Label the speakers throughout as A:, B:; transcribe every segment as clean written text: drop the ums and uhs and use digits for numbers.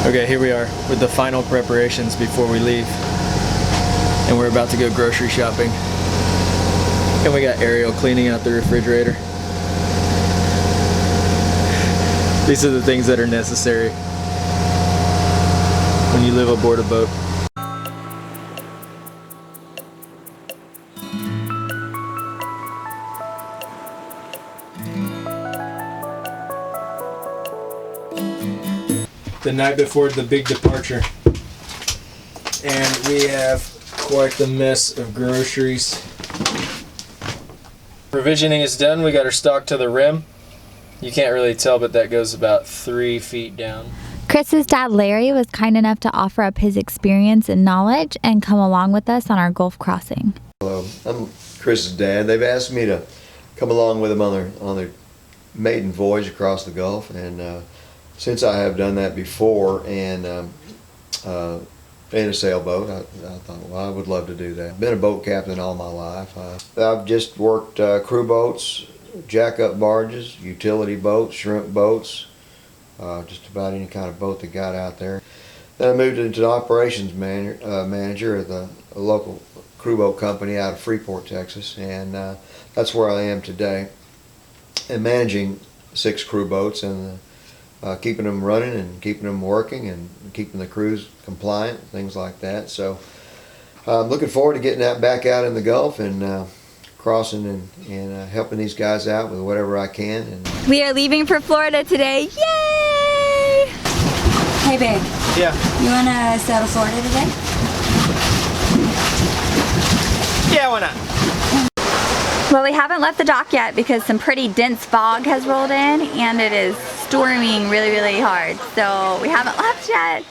A: Okay, here we are with the final preparations before we leave. And we're about to go grocery shopping. And we got Ariel cleaning out the refrigerator. These are the things that are necessary when you live aboard a boat. The night before the big departure, and we have quite the mess of groceries. Provisioning is done. We got our stock to the rim. You can't really tell, but that goes about 3 feet down.
B: Chris's dad Larry was kind enough to offer up his experience and knowledge and come along with us on our Gulf crossing.
C: Hello, I'm Chris's dad. They've asked me to come along with them on their maiden voyage across the Gulf, and since I have done that before and in a sailboat, I thought, well, I would love to do that. Been a boat captain all my life. I've just worked crew boats, jack-up barges, utility boats, shrimp boats, just about any kind of boat that got out there. Then I moved into the operations manager of the local crew boat company out of Freeport, Texas, and that's where I am today, and managing 6 crew boats and keeping them running and keeping them working and keeping the crews compliant, things like that. So I'm looking forward to getting that back out in the Gulf and crossing and helping these guys out with whatever I can. And
B: we are leaving for Florida today. Yay!
D: Hey babe.
A: Yeah.
D: You wanna sail to Florida today?
A: Yeah, why not?
B: Well, we haven't left the dock yet because some pretty dense fog has rolled in and it is storming really, really hard. So we haven't left yet.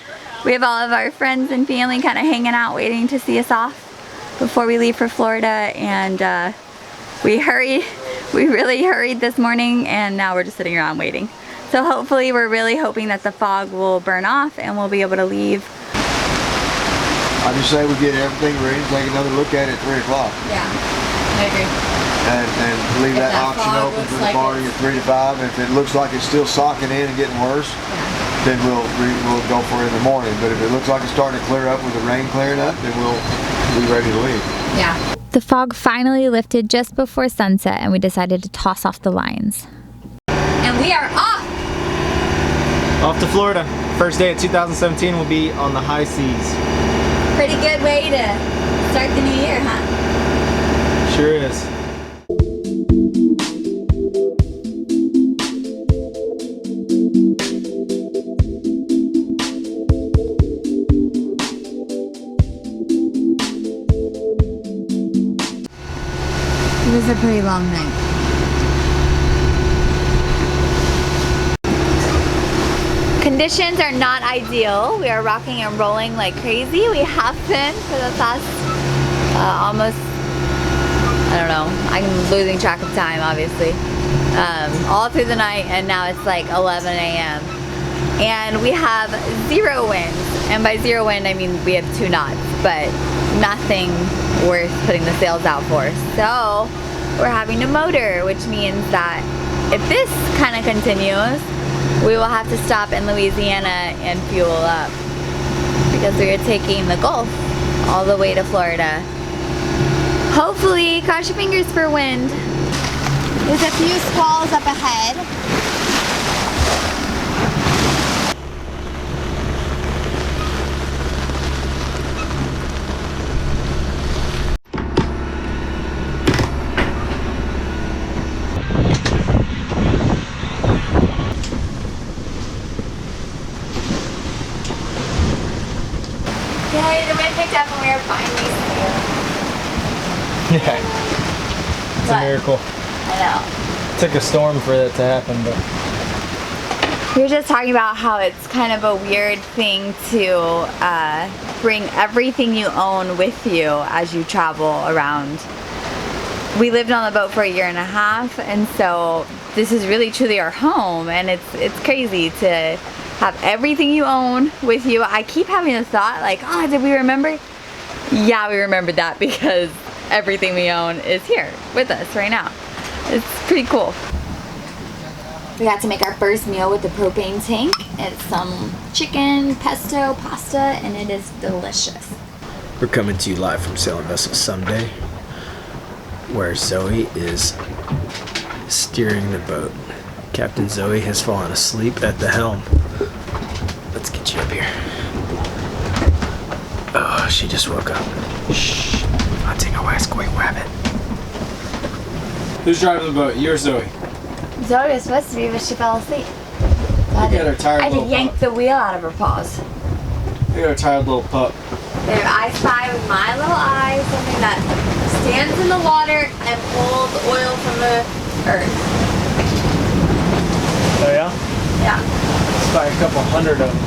B: We have all of our friends and family kind of hanging out waiting to see us off before we leave for Florida, and we really hurried this morning, and now we're just sitting around waiting. So hopefully, we're really hoping that the fog will burn off and we'll be able to leave.
C: I just say we get everything ready and take another look at it at 3 o'clock.
D: Yeah, I agree.
C: And leave that option open for the party at 3 to 5. If it looks like it's still socking in and getting worse, then we'll go for it in the morning. But if it looks like it's starting to clear up with the rain clearing up, then we'll be ready to leave.
D: Yeah.
B: The fog finally lifted just before sunset and we decided to toss off the lines.
D: And we are off!
A: Off to Florida. First day of 2017 will be on the high seas.
D: Pretty good way to start the new year, huh?
A: Sure is.
D: It was a pretty long night.
B: Conditions are not ideal. We are rocking and rolling like crazy. We have been for the past almost, I don't know, I'm losing track of time obviously. All through the night, and now it's like 11 a.m. And we have 0 winds. And by 0 wind, I mean we have 2 knots, but nothing worth putting the sails out for. So we're having to motor, which means that if this kind of continues, we will have to stop in Louisiana and fuel up because we are taking the Gulf all the way to Florida. Hopefully, cross your fingers for wind.
D: There's a few squalls up ahead.
B: Yay, the wind picked up and we are finally here.
A: Yeah. It's a miracle.
B: I know.
A: It took a storm for that to happen, but
B: We were just talking about how it's kind of a weird thing to bring everything you own with you as you travel around. We lived on the boat for 1.5 years, and so this is really truly our home, and it's crazy to have everything you own with you. I keep having a thought like, oh, did we remember? Yeah, we remembered that because everything we own is here with us right now. It's pretty cool.
D: We got to make our first meal with the propane tank.
B: It's some chicken, pesto, pasta, and it is delicious.
A: We're coming to you live from Sailing Vessel Someday, where Zoe is steering the boat. Captain Zoe has fallen asleep at the helm. Let's get you up here. Oh, she just woke up. Shh. Hunting a West Quake rabbit. Who's driving the boat? You or Zoe?
B: Zoe was supposed to be, but she fell asleep. I
A: Look at her tired
B: had to
A: little
B: yank
A: pup.
B: the wheel out of her paws.
A: Look at her tired little pup.
B: There, I spy with my little eyes something that stands in the water and pulls oil from the earth.
A: Oh yeah?
B: Yeah.
A: It's by a couple hundred of them.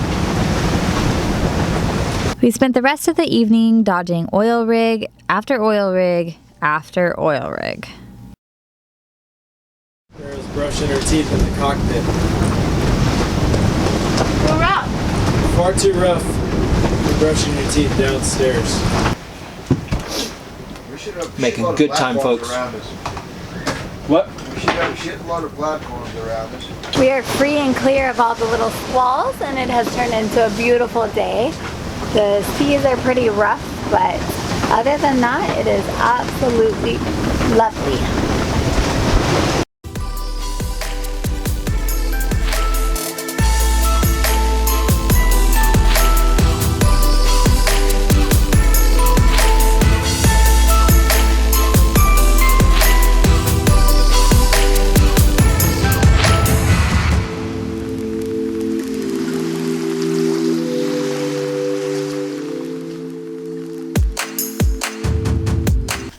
B: We spent the rest of the evening dodging oil rig after oil rig after oil rig.
A: Sarah's brushing her teeth in the cockpit.
B: We're out.
A: Far too rough for brushing your teeth downstairs.
C: We should have a
A: Making
C: shitload of
A: good time,
C: platforms
A: folks.
C: around us.
A: What?
C: We should have a shitload of platforms around us.
B: We are free and clear of all the little squalls, and it has turned into a beautiful day. The seas are pretty rough, but other than that, it is absolutely lovely.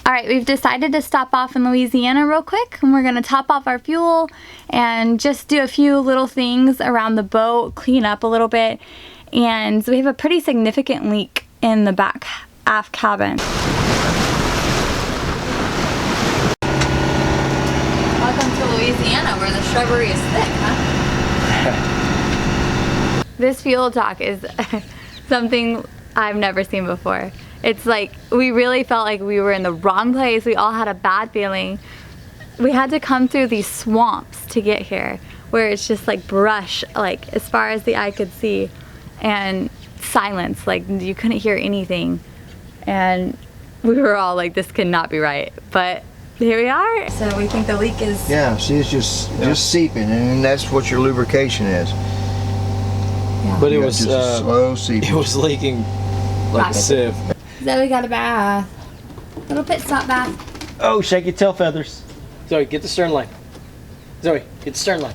B: Alright, we've decided to stop off in Louisiana real quick, and we're going to top off our fuel and just do a few little things around the boat, clean up a little bit, and we have a pretty significant leak in the back aft cabin. Welcome to Louisiana, where the shrubbery is thick, huh? This fuel talk is something I've never seen before. It's like, we really felt like we were in the wrong place. We all had a bad feeling. We had to come through these swamps to get here, where it's just like brush, like as far as the eye could see, and silence, like you couldn't hear anything. And we were all like, this could not be right. But here we are. So we think the leak is...
C: Yeah, see, it's just seeping, and that's what your lubrication is.
B: Yeah.
A: But it
C: You got
A: was
C: just a slow seeping.
A: it was leaking like a sieve.
B: Zoe got a bath. Little pit stop bath.
A: Oh, shake your tail feathers. Zoe, get the stern line. Zoe, get the stern line.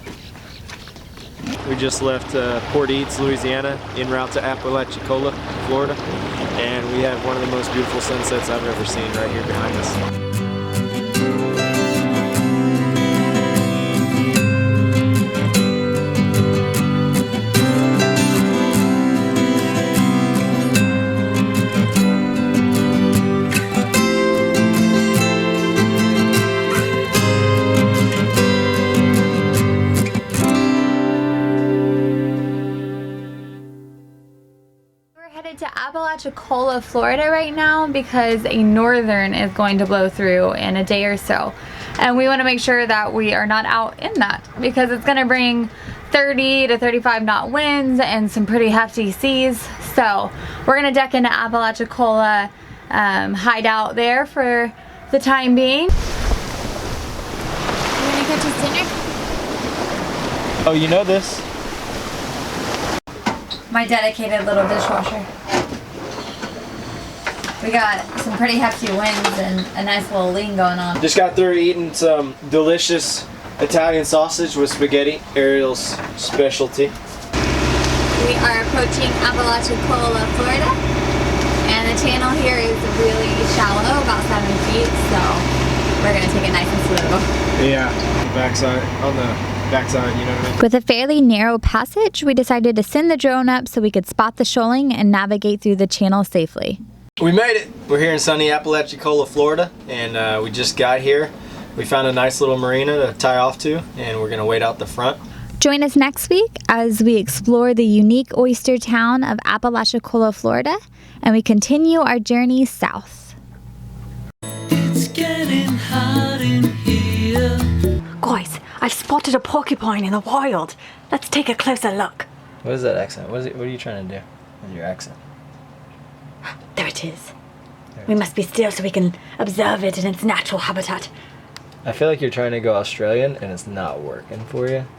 A: We just left Port Eads, Louisiana, en route to Apalachicola, Florida, and we have one of the most beautiful sunsets I've ever seen right here behind us.
B: To Apalachicola, Florida right now because a northern is going to blow through in a day or so, and we want to make sure that we are not out in that because it's going to bring 30 to 35 knot winds and some pretty hefty seas. So we're going to deck into Apalachicola, hide out there for the time being. You want to catch us dinner?
A: Oh, you know this?
B: My dedicated little dishwasher. We got some pretty hefty winds and a nice little lean going on.
A: Just got through eating some delicious Italian sausage with spaghetti, Ariel's specialty.
B: We are approaching Apalachicola, Florida, and the channel here is really shallow, about 7 feet, so we're gonna take it nice and slow.
A: Yeah, on the backside, you know what I mean?
B: With a fairly narrow passage, we decided to send the drone up so we could spot the shoaling and navigate through the channel safely.
A: We made it! We're here in sunny Apalachicola, Florida, and we just got here. We found a nice little marina to tie off to, and we're gonna wait out the front.
B: Join us next week as we explore the unique oyster town of Apalachicola, Florida, and we continue our journey south.
E: It's getting hot in here.
F: Guys, I've spotted a porcupine in the wild. Let's take a closer look.
A: What is that accent? What are you trying to do with your accent?
D: There it is. We must be still so we can observe it in its natural habitat.
A: I feel like you're trying to go Australian and it's not working for you.